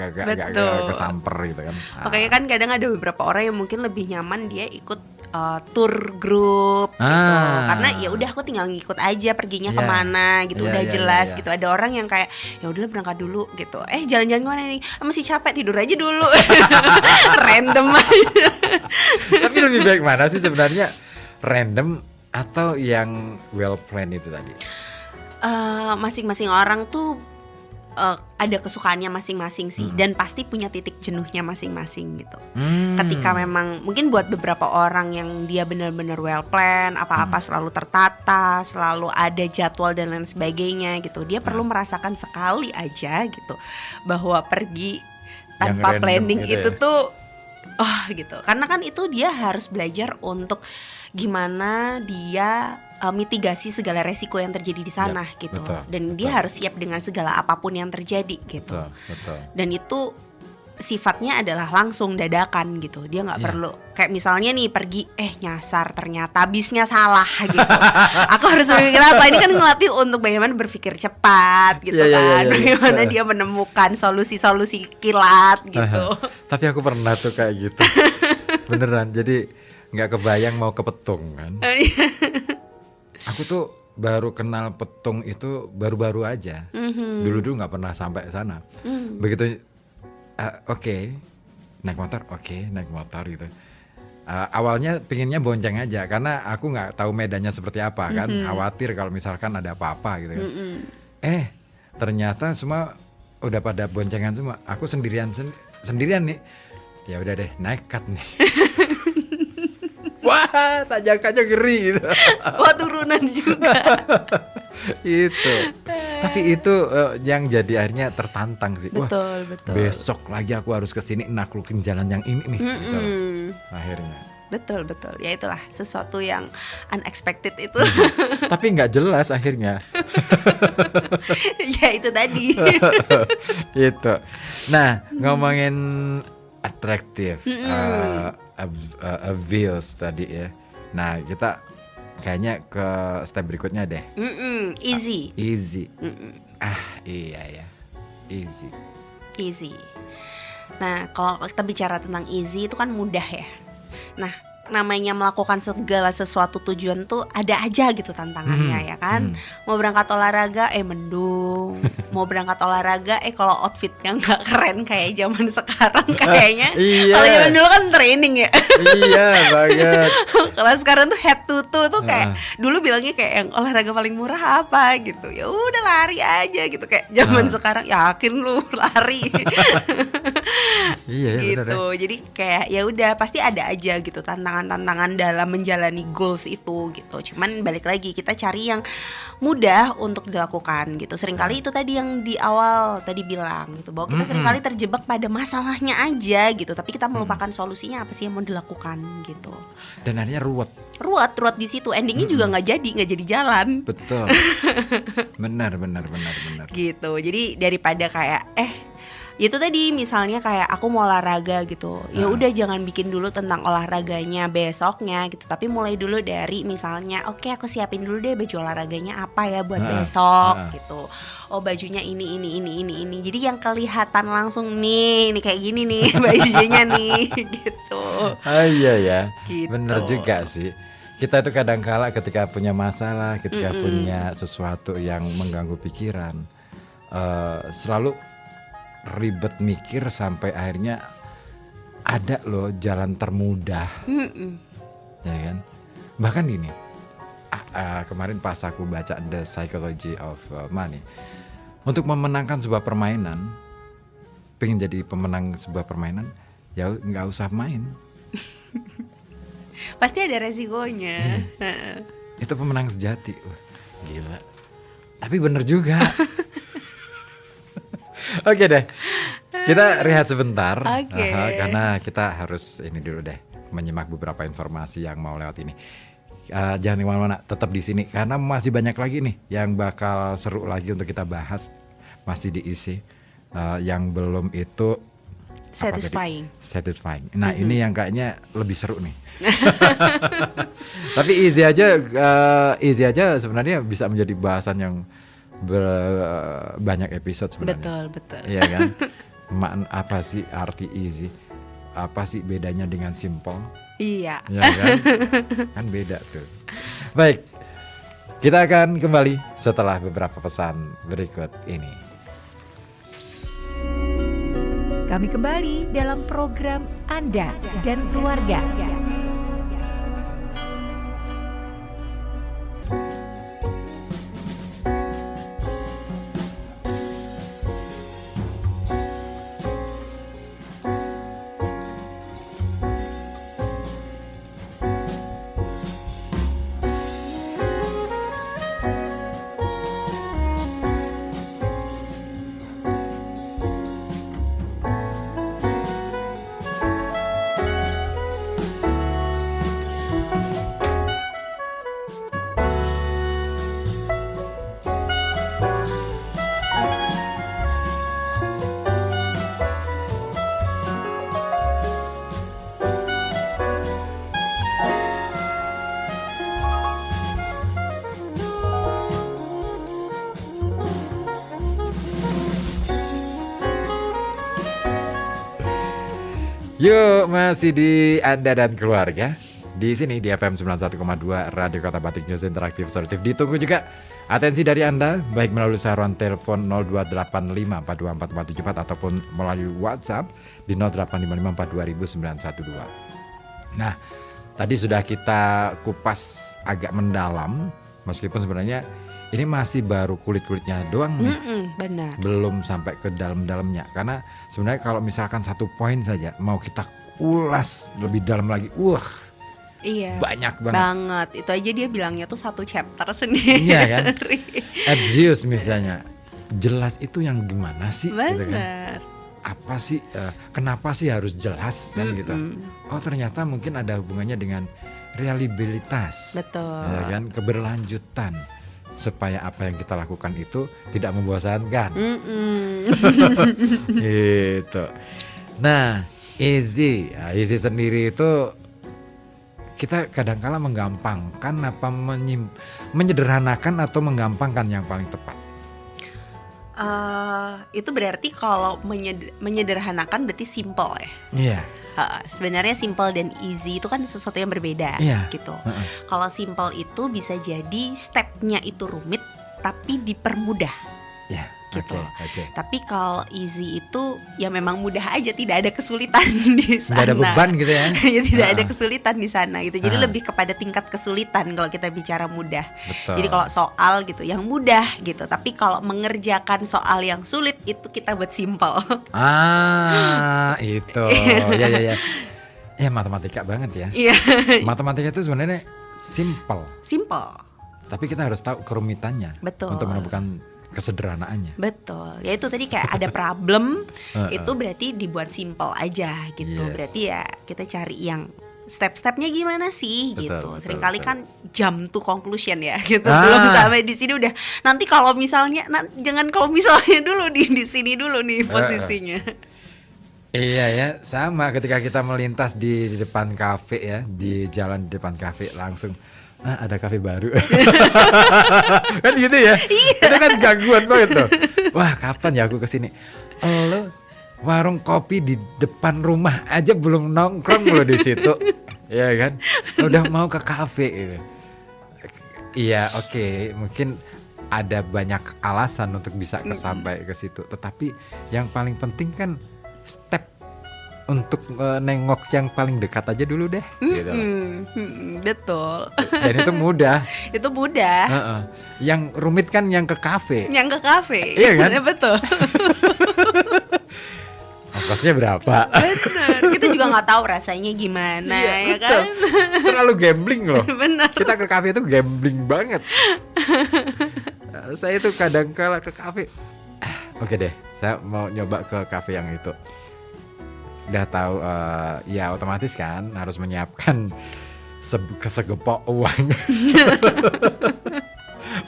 gitu kan. Makanya kan kadang ada beberapa orang yang mungkin lebih nyaman dia ikut tour group gitu. Karena ya udah aku tinggal ngikut aja perginya kemana gitu, udah jelas gitu. Ada orang yang kayak ya udahlah berangkat dulu gitu. Jalan-jalan kemana nih? Masih capek, tidur aja dulu. Random aja. Tapi lebih baik mana sih sebenarnya, random atau yang well planned itu tadi? Masing-masing orang tuh ada kesukaannya masing-masing sih, dan pasti punya titik jenuhnya masing-masing gitu. Ketika memang mungkin buat beberapa orang yang dia benar-benar well plan, apa-apa selalu tertata, selalu ada jadwal dan lain sebagainya gitu, dia perlu merasakan sekali aja gitu bahwa pergi tanpa planning gitu tuh gitu. Karena kan itu dia harus belajar untuk gimana dia mitigasi segala resiko yang terjadi di sana gitu. Dan dia harus siap dengan segala apapun yang terjadi gitu. Dan itu sifatnya adalah langsung dadakan gitu. Dia nggak perlu kayak misalnya nih pergi nyasar ternyata bisnya salah gitu. Aku harus berpikir apa? Ini kan ngelatih untuk bagaimana berpikir cepat gitu kan. Bagaimana dia menemukan solusi-solusi kilat gitu. Tapi aku pernah tuh kayak gitu. Beneran. Jadi nggak kebayang mau ke Petung kan. Aku tuh baru kenal Petung itu baru-baru aja. Dulu nggak pernah sampai sana. Begitu naik motor gitu. Awalnya pinginnya bonceng aja karena aku nggak tahu medannya seperti apa kan. Khawatir kalau misalkan ada apa-apa gitu kan. Ternyata semua udah pada boncengan semua. Aku sendirian nih. Ya udah deh, nekat nih. Wah, tanjakannya ngeri gitu. Wah, turunan juga. Itu. Tapi itu yang jadi akhirnya tertantang sih. Betul. Besok lagi aku harus kesini naklukin jalan yang ini nih. Gitu loh. Akhirnya. Betul. Ya itulah sesuatu yang unexpected itu. Tapi nggak jelas akhirnya. Ya itu tadi. Itu. Nah, ngomongin atraktif. Views tadi ya. Nah kita kayaknya ke step berikutnya deh. Easy. Iya ya, easy. Nah kalau kita bicara tentang easy itu kan mudah ya. Nah namanya melakukan segala sesuatu tujuan tuh ada aja gitu tantangannya ya kan. Mau berangkat olahraga mendung. Mau berangkat olahraga kalau outfitnya nggak keren kayak zaman sekarang kayaknya. Kalau zaman dulu kan training ya. Iya banget. Kalau sekarang tuh head to toe tuh kayak dulu bilangnya kayak yang olahraga paling murah apa gitu. Ya udah lari aja gitu kayak zaman sekarang yakin lu lari. Iya gitu. Bener. Jadi kayak ya udah pasti ada aja gitu tantangan dalam menjalani goals itu gitu. Cuman balik lagi kita cari yang mudah untuk dilakukan gitu. Seringkali itu tadi yang di awal tadi bilang gitu bahwa kita seringkali terjebak pada masalahnya aja gitu. Tapi kita melupakan solusinya apa sih yang mau dilakukan gitu. Dan akhirnya ruwet di situ. Endingnya juga nggak jadi jalan. Betul. Benar. Gitu. Jadi daripada kayak itu tadi misalnya kayak aku mau olahraga gitu. Ya udah jangan bikin dulu tentang olahraganya besoknya gitu. Tapi mulai dulu dari misalnya aku siapin dulu deh baju olahraganya apa ya buat besok gitu. Oh bajunya ini. Jadi yang kelihatan langsung nih kayak gini nih bajunya nih gitu. Iya ya. Gitu. Bener juga sih. Kita itu kadang-kala ketika punya masalah, ketika punya sesuatu yang mengganggu pikiran, selalu ribet mikir sampai akhirnya ada loh jalan termudah. Ya kan? Bahkan gini, kemarin pas aku baca The Psychology of Money, untuk memenangkan sebuah permainan, pengen jadi pemenang sebuah permainan, ya nggak usah main. Pasti ada resikonya. Itu pemenang sejati. Gila. Tapi bener juga. Oke deh, kita rehat sebentar. Oke. Karena kita harus ini dulu deh, menyimak beberapa informasi yang mau lewat ini. Jangan kemana-mana, tetap di sini karena masih banyak lagi nih yang bakal seru lagi untuk kita bahas, masih diisi. Yang belum itu satisfying. Nah ini yang kayaknya lebih seru nih. Tapi easy aja sebenarnya bisa menjadi bahasan yang banyak episode sebenarnya. Betul. Iya kan? Apa sih arti easy? Apa sih bedanya dengan simple? Iya. Ya kan? Kan beda tuh. Baik, kita akan kembali setelah beberapa pesan berikut ini. Kami kembali dalam program Anda dan Keluarga. Yuk, masih di Anda dan Keluarga. Di sini di FM 91,2 Radio Kota Batik News Interaktif Solutif. Ditunggu juga atensi dari Anda, baik melalui saluran telepon 0285424474 ataupun melalui WhatsApp di 0855420912. Nah, tadi sudah kita kupas agak mendalam, meskipun sebenarnya ini masih baru kulit-kulitnya doang nih. Benar. Belum sampai ke dalam-dalamnya. Karena sebenarnya kalau misalkan satu poin saja mau kita ulas lebih dalam lagi, Iya. banyak banget. Banget. Itu aja dia bilangnya tuh satu chapter sendiri. Iya kan? Abuse misalnya. Jelas itu yang gimana sih? Gitu kan? Benar. Apa sih? Kenapa sih harus jelas kan gitu? Oh ternyata mungkin ada hubungannya dengan reliabilitas. Betul. Ya kan? Keberlanjutan. Supaya apa yang kita lakukan itu tidak membosankan. Gitu. Nah, easy sendiri itu kita kadang-kala menggampangkan apa menyederhanakan atau menggampangkan yang paling tepat. Itu berarti kalau menyederhanakan berarti simple ya. Iya. Sebenarnya simple dan easy itu kan sesuatu yang berbeda, gitu. Kalau simple itu bisa jadi stepnya itu rumit tapi dipermudah, gitu. Okay. Tapi kalau easy itu ya memang mudah aja, tidak ada kesulitan di sana. Tidak ada beban gitu ya? Ya tidak ada kesulitan di sana gitu. Jadi lebih kepada tingkat kesulitan kalau kita bicara mudah. Betul. Jadi kalau soal gitu yang mudah gitu. Tapi kalau mengerjakan soal yang sulit itu kita buat simple. Itu. Ya. Ya matematika banget ya. Iya. Matematika itu sebenarnya simple. Tapi kita harus tahu kerumitannya. Betul. Untuk menemukan kesederhanaannya. Betul. Ya itu tadi kayak ada problem itu berarti dibuat simple aja gitu. Yes. Berarti ya kita cari yang step-stepnya gimana sih gitu. Seringkali kan jump to conclusion ya gitu. Belum sampai di sini udah. Nanti kalau misalnya jangan kalau misalnya dulu di sini dulu nih posisinya. Iya ya, sama ketika kita melintas di depan kafe ya, di jalan di depan kafe langsung ada kafe baru. Kan gitu ya. Itu kan gangguan banget tuh. Wah, kapan ya aku kesini? Lo warung kopi di depan rumah aja belum nongkrong lo di situ. Iya kan? Udah mau ke kafe gitu. Iya, oke. Mungkin ada banyak alasan untuk bisa sampai ke situ. Tetapi yang paling penting kan step untuk nengok yang paling dekat aja dulu deh. Gitu. Betul. Dan itu mudah. Itu mudah. Yang rumit kan yang ke kafe. Yang ke kafe. Iya kan? Betul. Ongkosnya berapa? Benar. Kita juga nggak tahu rasanya gimana, ya kan? Terlalu gambling loh. Benar. Kita ke kafe itu gambling banget. Saya itu kadang kala ke kafe. Oke deh, saya mau nyoba ke kafe yang itu. Udah tahu ya otomatis kan harus menyiapkan segepok uang.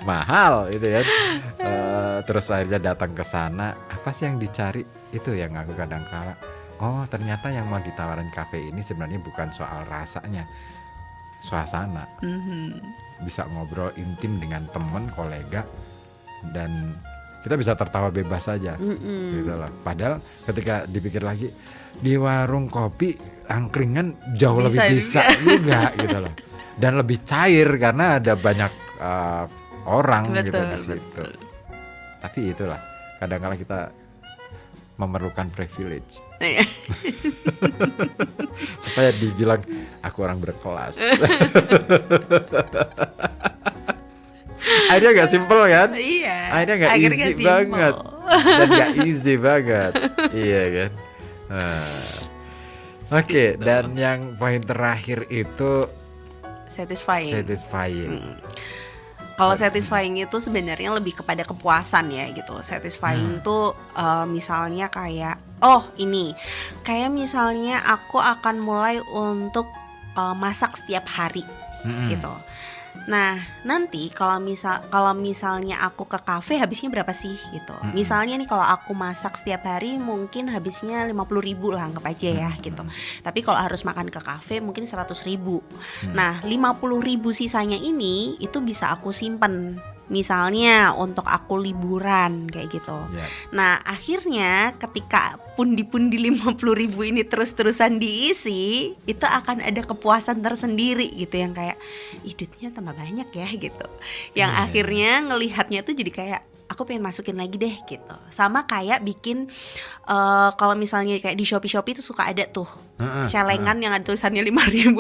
Mahal itu ya. Terus akhirnya datang ke sana, apa sih yang dicari? Itu yang aku kadang kala. Oh, ternyata yang mau ditawarin kafe ini sebenarnya bukan soal rasanya, suasana. Bisa ngobrol intim dengan teman, kolega, dan kita bisa tertawa bebas saja. Gitu loh. Padahal ketika dipikir lagi, di warung kopi angkringan jauh lebih bisa juga gitu loh. Dan lebih cair karena ada banyak orang Betul, gitu di situ. betul. Tapi itulah kadang-kala kita memerlukan privilege Iya. supaya dibilang aku orang berkelas. Akhirnya gak simple kan? Iya. Akhirnya gak Akhirnya easy simple. banget. Dan gak easy banget. Iya kan? Oke, dan yang poin terakhir itu satisfying. Kalau satisfying itu sebenarnya lebih kepada kepuasan ya gitu. Satisfying tuh misalnya kayak ini kayak misalnya aku akan mulai untuk masak setiap hari gitu. Nah nanti kalau misalnya aku ke kafe habisnya berapa sih gitu. Misalnya nih kalau aku masak setiap hari mungkin habisnya 50.000 lah, anggap aja ya gitu. Tapi kalau harus makan ke kafe mungkin 100.000. Nah 50.000 sisanya ini itu bisa aku simpen. Misalnya untuk aku liburan kayak gitu. Nah akhirnya ketika pundi-pundi 50.000 ini terus-terusan diisi, itu akan ada kepuasan tersendiri gitu, yang kayak duitnya tambah banyak ya gitu. Yang akhirnya ngelihatnya tuh jadi kayak aku pengen masukin lagi deh gitu. Sama kayak bikin kalau misalnya kayak di Shopee itu suka ada tuh celengan yang ada tulisannya 5.000.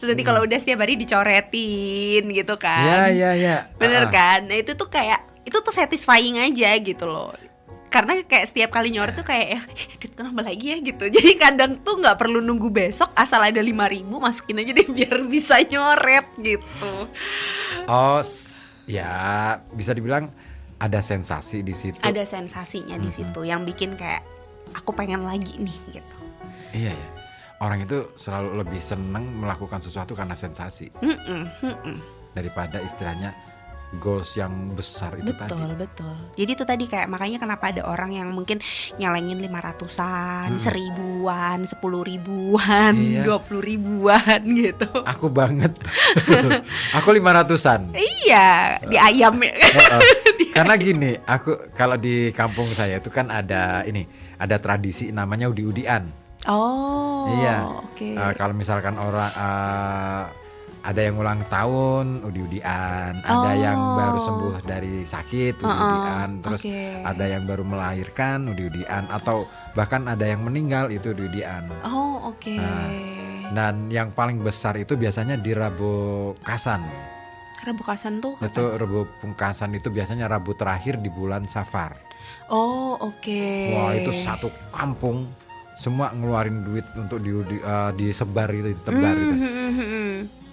Terus nanti kalau udah setiap hari dicoretin gitu kan. Iya. Bener kan? Nah itu tuh kayak itu tuh satisfying aja gitu loh. Karena kayak setiap kali nyoret tuh kayak duit nambah lagi ya gitu. Jadi kadang tuh nggak perlu nunggu besok, asal ada 5.000 masukin aja deh biar bisa nyoret gitu. Ya bisa dibilang ada sensasi di situ. Ada sensasinya di situ yang bikin kayak aku pengen lagi nih gitu. Iya ya. Orang itu selalu lebih senang melakukan sesuatu karena sensasi daripada istilahnya goals yang besar itu tadi. Betul. Jadi itu tadi kayak makanya kenapa ada orang yang mungkin nyalengin 500-an, 1.000-an, 10.000-an, 20.000-an gitu. Aku banget. Aku 500-an. Iya, di ayam ya. Karena gini, aku kalau di kampung saya itu kan ada tradisi namanya udi-udian. Iya. Oke. Kalau misalkan orang ada yang ulang tahun udi-udian, ada yang baru sembuh dari sakit udi-udian, terus ada yang baru melahirkan udi-udian, atau bahkan ada yang meninggal itu udi-udian. Dan yang paling besar itu biasanya di Rabu Kasan. Rabu Kasan tuh kapan? Itu Rabu Pungkasan itu biasanya Rabu terakhir di bulan Safar. Wah, itu satu kampung semua ngeluarin duit untuk disebar itu, ditebar itu.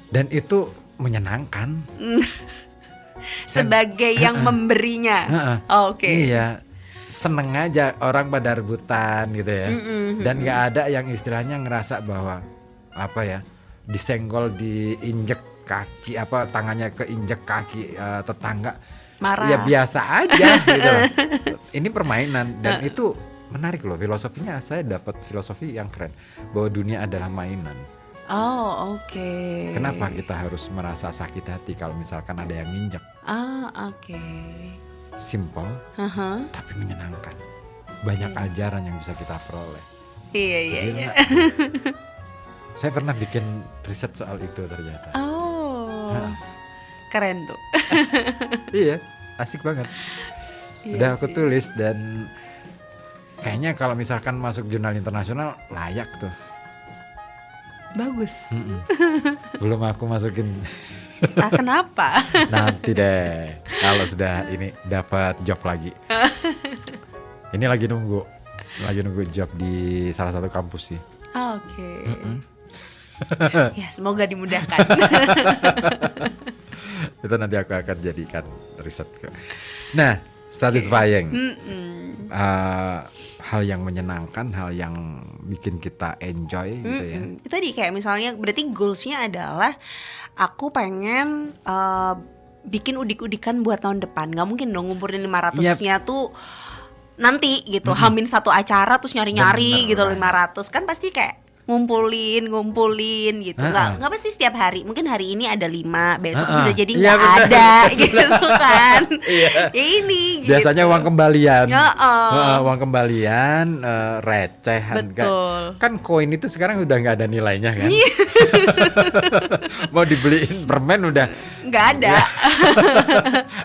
Dan itu menyenangkan. Sebagai yang memberinya. Iya, seneng aja orang pada rebutan gitu ya. Dan nggak ada yang istilahnya ngerasa bahwa disenggol, diinjek kaki, tangannya keinjek kaki tetangga. Marah. Ya biasa aja gitu loh. Ini permainan dan itu menarik loh filosofinya. Saya dapat filosofi yang keren bahwa dunia adalah mainan. Kenapa kita harus merasa sakit hati kalau misalkan ada yang nginjek? Simple, tapi menyenangkan. Banyak ajaran yang bisa kita peroleh. Iya. Saya pernah bikin riset soal itu ternyata. Keren tuh. Iya, asik banget. Udah aku tulis dan kayaknya kalau misalkan masuk jurnal internasional layak tuh. Bagus. Belum aku masukin. Kenapa? Nanti deh kalau sudah ini dapat job lagi. Ini lagi nunggu job di salah satu kampus sih. Ya semoga dimudahkan. Itu nanti aku akan jadikan riset. Nah, satisfying. Hal yang menyenangkan, hal yang bikin kita enjoy gitu ya. Itu tadi kayak misalnya berarti goalsnya adalah aku pengen bikin udik-udikan buat tahun depan. Gak mungkin dong ngumpulin 500-nya tuh nanti gitu. Hamin satu acara terus nyari-nyari gitu 500. Kan pasti kayak ngumpulin gitu. Nggak pasti setiap hari. Mungkin hari ini ada 5, besok bisa jadi nggak ada gitu kan. Ya ini gitu. Biasanya uang kembalian. Uang kembalian recehan. Betul. Kan koin itu sekarang udah nggak ada nilainya kan. Mau dibeliin permen udah nggak ada.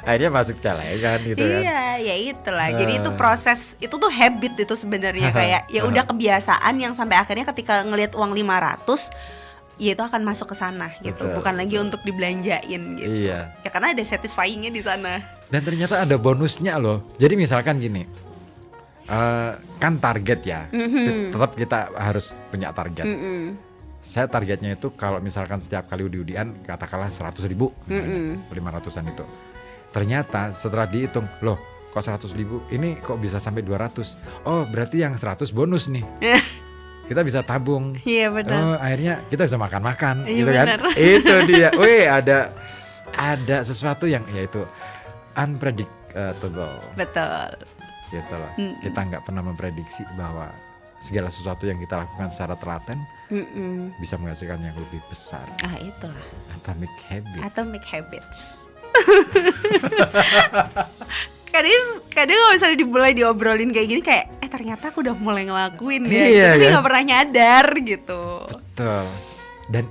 Akhirnya masuk celengan gitu kan. Iya, ya itulah. Jadi itu proses, itu tuh habit itu sebenarnya kayak ya udah kebiasaan yang sampai akhirnya ketika ngelihat uang 500 ya itu akan masuk ke sana gitu. Betul, bukan lagi untuk dibelanjain gitu. Iya. Ya karena ada satisfyingnya di sana. Dan ternyata ada bonusnya loh. Jadi misalkan gini, kan target ya, tetap kita harus punya target. Saya targetnya itu kalau misalkan setiap kali udi-udian katakanlah 100.000, 500an itu. Ternyata setelah dihitung, loh kok 100.000 ini kok bisa sampai 200? Oh berarti yang 100 bonus nih. Kita bisa tabung. Iya benar. Oh akhirnya kita bisa makan-makan Iya, gitu kan. benar. Itu dia. Wih ada sesuatu yang yaitu unpredictable. Betul. Gitu loh. Kita nggak pernah memprediksi bahwa segala sesuatu yang kita lakukan secara telaten bisa menghasilkan yang lebih besar. Itulah Atomic Habits. Kadang kalau misalnya dimulai diobrolin kayak gini kayak ternyata aku udah mulai ngelakuin ya. Iya, Tapi kan? nggak pernah nyadar gitu. Betul. Dan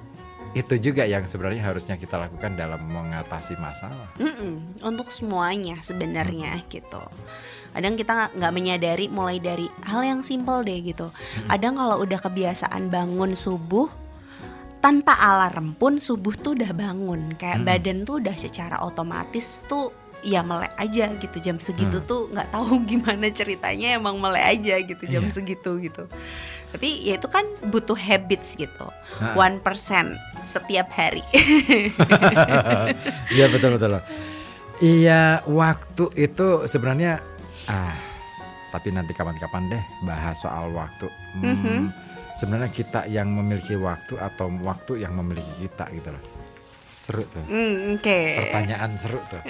itu juga yang sebenarnya harusnya kita lakukan dalam mengatasi masalah. Untuk semuanya sebenarnya gitu. Kadang kita nggak menyadari mulai dari hal yang simpel deh gitu. Kadang kalau udah kebiasaan bangun subuh tanpa alarm pun subuh tuh udah bangun. Kayak badan tuh udah secara otomatis tuh ya melek aja gitu jam segitu tuh nggak tahu gimana ceritanya emang melek aja gitu jam segitu gitu. Tapi ya itu kan butuh habits gitu. 1% setiap hari. Iya betul. Iya waktu itu sebenarnya tapi nanti kapan-kapan deh bahas soal waktu. Sebenarnya kita yang memiliki waktu atau waktu yang memiliki kita gitu loh. Seru tuh. Pertanyaan seru tuh.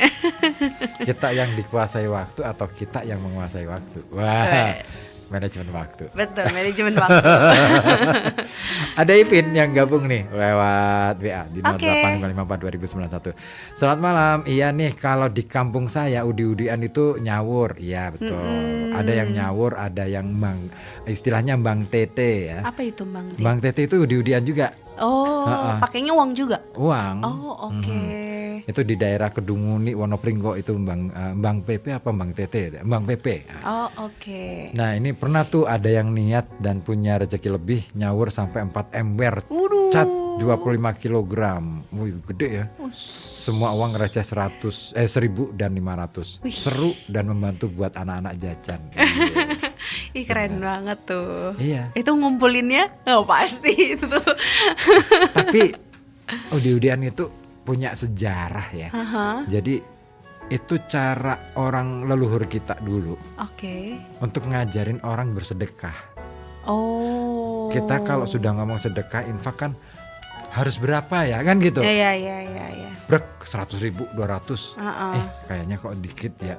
Kita yang dikuasai waktu atau kita yang menguasai waktu? Wah, manajemen waktu. Betul, manajemen waktu. Ada Ipin yang gabung nih lewat WA di 0854 2091. Selamat malam. Iya nih kalau di kampung saya udi-udian itu nyawur. Iya betul. Ada yang nyawur, ada yang istilahnya Bang Tete ya. Apa itu Bang Tete? Bang Tete itu udi-udian juga. Oh, pakainya uang juga? Uang. Oh, oke. Itu di daerah Kedunguni, Wonopringgo itu Bang Pepe apa Bang Tete? Bang Pepe. Oh, oke. Nah ini pernah tuh ada yang niat dan punya rezeki lebih nyawur sampai 4 ember cat 25 kilogram. Wih gede ya. Semua uang receh 1.000 dan 500. Seru dan membantu buat anak-anak jajan. Ih keren banget tuh. Iya. Itu ngumpulinnya? Oh pasti itu. Tapi udi-udian itu punya sejarah ya. Jadi itu cara orang leluhur kita dulu. Oke. Untuk ngajarin orang bersedekah. Oh. Kita kalau sudah ngomong sedekah infak kan harus berapa ya kan gitu. Iya. Brek 100.000 200. Kayaknya kok dikit ya.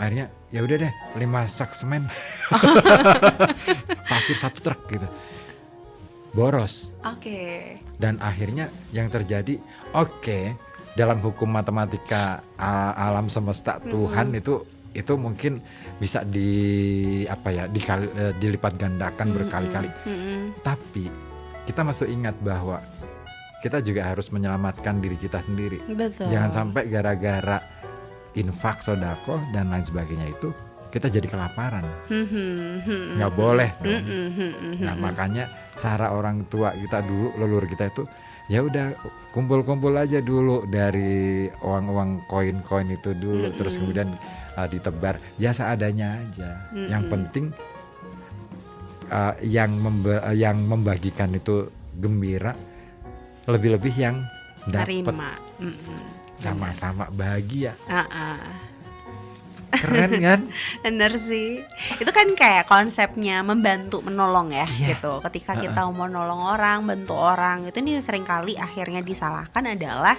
Akhirnya ya udah deh 5 sak semen. Pasir 1 truk gitu. Boros. Oke. Dan akhirnya yang terjadi dalam hukum matematika alam semesta Tuhan itu mungkin bisa dilipat gandakan berkali-kali. Tapi kita masih ingat bahwa kita juga harus menyelamatkan diri kita sendiri. Betul. Jangan sampai gara-gara infak, sodako dan lain sebagainya itu kita jadi kelaparan. Nggak boleh dong. Nah makanya cara orang tua kita dulu, leluhur kita itu ya udah kumpul-kumpul aja dulu dari uang-uang koin-koin itu dulu, terus kemudian ditebar ya seadanya aja. Yang penting yang membagikan itu gembira, lebih-lebih yang dapat. sama-sama bahagia. Ah. Keren kan? Bener sih. Itu kan kayak konsepnya membantu menolong ya, Iya. gitu. Ketika kita mau nolong orang, bantu orang, itu nih seringkali akhirnya disalahkan adalah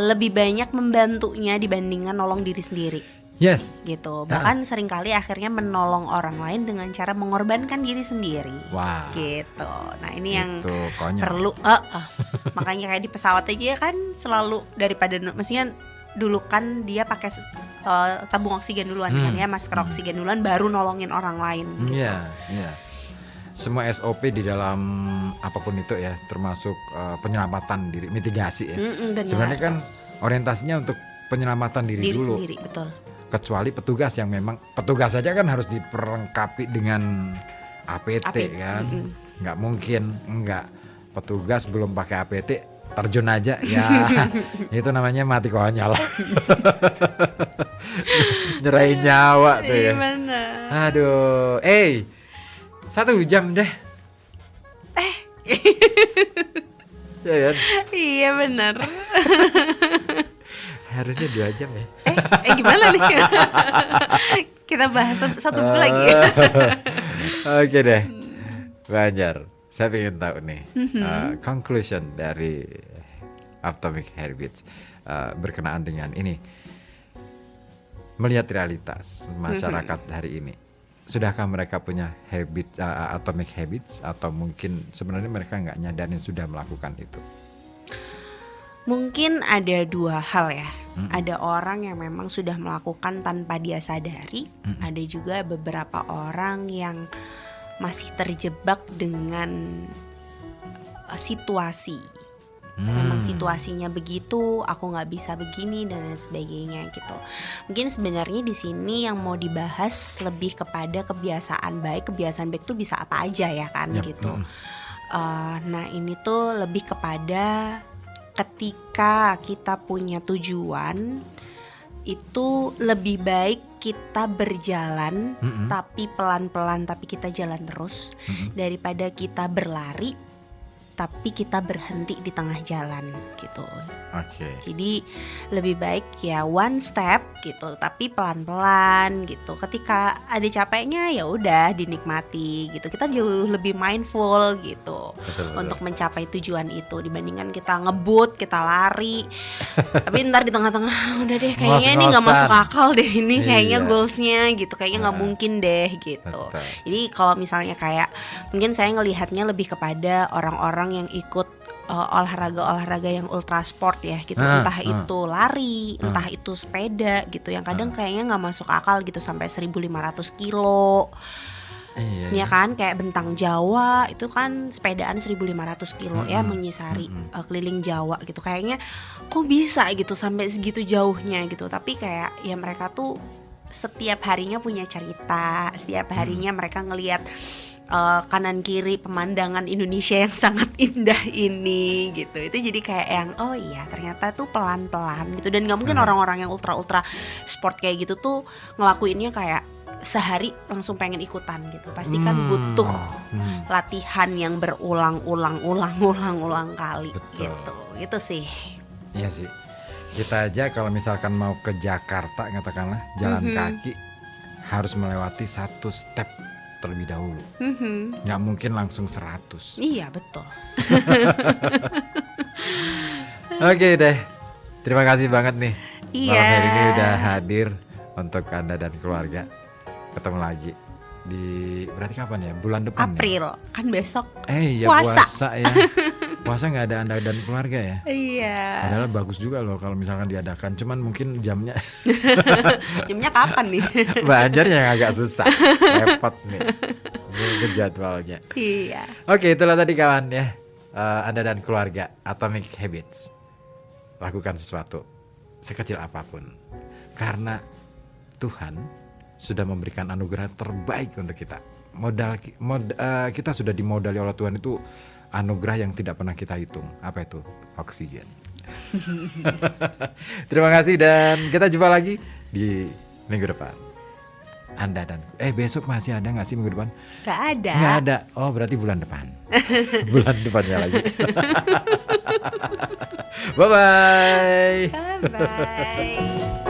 lebih banyak membantunya dibandingkan nolong diri sendiri. Yes. Gitu. Bahkan seringkali akhirnya menolong orang lain dengan cara mengorbankan diri sendiri. Wah. Gitu. Nah, ini yang Itu konyol. perlu makanya kayak di pesawat aja kan selalu daripada maksudnya dulu kan dia pakai tabung oksigen duluan kan ya, masker oksigen duluan baru nolongin orang lain gitu. Iya, iya. Semua SOP di dalam apapun itu ya, termasuk penyelamatan diri, mitigasi ya. Benar. Sebenarnya kan orientasinya untuk penyelamatan diri dulu. Sendiri, betul. Kecuali petugas yang memang petugas saja kan harus diperlengkapi dengan APT kan. Nggak mungkin enggak petugas belum pakai APT terjun aja ya. Itu namanya mati konyol. Nyerahin nyawa tuh ya. Gimana? Aduh, 1 jam deh. Ya kan? Iya benar. Harusnya 2 jam ya. Gimana nih? Kita bahas satu buku lagi. Oke deh, Banjar. Saya ingin tahu nih conclusion dari Atomic Habits berkenaan dengan ini. Melihat realitas masyarakat hari ini, sudahkah mereka punya habit atomic habits atau mungkin sebenarnya mereka nggak nyadarin sudah melakukan itu? Mungkin ada 2 hal ya. Ada orang yang memang sudah melakukan tanpa dia sadari. Ada juga beberapa orang yang masih terjebak dengan situasi. Memang situasinya begitu, aku nggak bisa begini dan lain sebagainya gitu. Mungkin sebenarnya di sini yang mau dibahas lebih kepada kebiasaan baik itu bisa apa aja ya kan gitu. Nah ini tuh lebih kepada ketika kita punya tujuan, itu lebih baik kita berjalan tapi pelan-pelan tapi kita jalan terus daripada kita berlari tapi kita berhenti di tengah jalan gitu. Oke. Jadi lebih baik ya one step gitu, tapi pelan-pelan gitu. Ketika ada capeknya ya udah dinikmati gitu. Kita jauh lebih mindful gitu. Betul. Untuk mencapai tujuan itu dibandingkan kita ngebut, kita lari. Tapi ntar di tengah-tengah udah deh kayaknya ini nggak masuk akal deh ini kayaknya goalsnya gitu. Kayaknya nggak mungkin deh gitu. Betul. Jadi kalau misalnya kayak mungkin saya ngelihatnya lebih kepada orang-orang yang ikut olahraga yang ultra sport ya gitu, entah itu lari, entah itu sepeda gitu, yang kadang kayaknya nggak masuk akal gitu sampai 1.500 kilo. Iya. Ya kan kayak bentang Jawa itu kan sepedaan 1.500 kilo ya menyisari keliling Jawa gitu, kayaknya kok bisa gitu sampai segitu jauhnya gitu. Tapi kayak ya mereka tuh setiap harinya punya cerita, setiap harinya mereka ngelihat kanan kiri pemandangan Indonesia yang sangat indah ini gitu. Itu jadi kayak yang oh iya ternyata tuh pelan-pelan gitu. Dan gak mungkin orang-orang yang ultra sport kayak gitu tuh ngelakuinnya kayak sehari langsung pengen ikutan gitu. Pasti kan butuh latihan yang berulang-ulang kali. Betul. Gitu. Gitu sih. Iya sih. Kita aja kalau misalkan mau ke Jakarta katakanlah jalan kaki harus melewati 1 step terlebih dahulu. Nggak mungkin langsung 100. Iya betul. Oke deh. Terima kasih banget nih. Iya. Malam hari ini udah hadir untuk Anda dan keluarga. Ketemu lagi di berarti kapan ya? Bulan depan April ya? kan besok. Ya puasa ya. Puasa nggak ada Anda dan keluarga ya? Iya. Padahal bagus juga loh kalau misalkan diadakan. Cuman mungkin jamnya Jamnya kapan nih? Banjar yang agak susah. Repot nih ke jadwalnya. Iya. Oke, itulah tadi kawan ya. Anda dan keluarga Atomic Habits. Lakukan sesuatu sekecil apapun. Karena Tuhan sudah memberikan anugerah terbaik untuk kita. Kita sudah dimodali oleh Tuhan itu anugerah yang tidak pernah kita hitung. Apa itu? Oksigen. Terima kasih dan kita jumpa lagi di minggu depan. Anda dan besok masih ada nggak sih minggu depan? Gak ada. Nggak ada. Oh berarti bulan depan. Bulan depannya lagi. Bye bye. Bye bye.